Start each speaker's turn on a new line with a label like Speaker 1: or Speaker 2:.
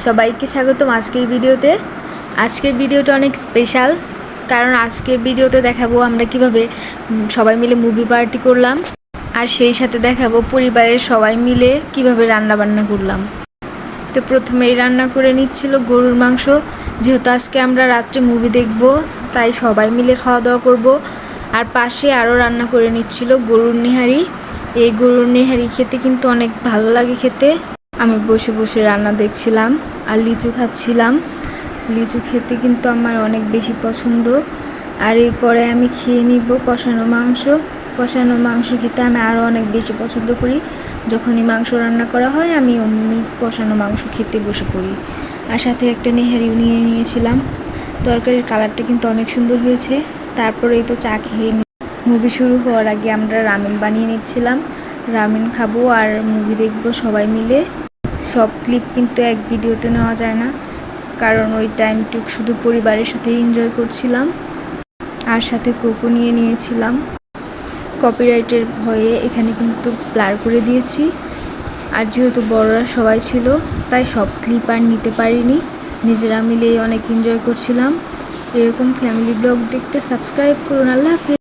Speaker 1: সবাইকে স্বাগতম আজকের ভিডিওতে। আজকের ভিডিওটা অনেক স্পেশাল, কারণ আজকের ভিডিওতে দেখাবো আমরা কিভাবে সবাই মিলে মুভি পার্টি করলাম, আর সেই সাথে দেখাবো পরিবারের সবাই মিলে কিভাবে রান্না বান্না করলাম। তো প্রথমেই রান্না করে নিচ্ছিল গরুর মাংস। যেহেতু আজকে আমরা রাত্রে মুভি দেখব, তাই সবাই মিলে খাওয়া দাওয়া করব। আর পাশে আরও রান্না করে নিচ্ছিল গরুর নেহারি। এই গরুর নেহারি খেতে কিন্তু অনেক ভালো লাগে খেতে। আমি বসে বসে রান্না দেখছিলাম আর লিচু খাচ্ছিলাম। লিচু খেতে কিন্তু আমার অনেক বেশি পছন্দ। আর এরপরে আমি খেয়ে নিব কষানো মাংস। কষানো মাংস খেতে আমি আরও অনেক বেশি পছন্দ করি। যখনই মাংস রান্না করা হয় আমি অমনি কষানো মাংস খেতে বসে পড়ি। আর সাথে একটা নেহারিও নিয়ে নিয়েছিলাম। তরকারির কালারটা কিন্তু অনেক সুন্দর হয়েছে। তারপরেই তো চা খেয়ে মুভি শুরু হওয়ার আগে আমরা রামেন বানিয়ে নিচ্ছিলাম। রামেন খাবো আর মুভি দেখবো সবাই মিলে। সব ক্লিপ কিন্তু এক ভিডিওতে নেওয়া যায় না, কারণ ওই টাইমটুক শুধু পরিবারের সাথে এনজয় করছিলাম। আর সাথে কোকো নিয়ে নিয়েছিলাম। কপিরাইটের ভয়ে এখানে কিন্তু ব্লার করে দিয়েছি। আর যেহেতু বড়রা সবাই ছিল, তাই সব ক্লিপ আর নিতে পারিনি। নিজেরা মিলেই অনেক এনজয় করছিলাম। এরকম ফ্যামিলি ব্লগ দেখতে সাবস্ক্রাইব করুন। আল্লাহ হাফেজ।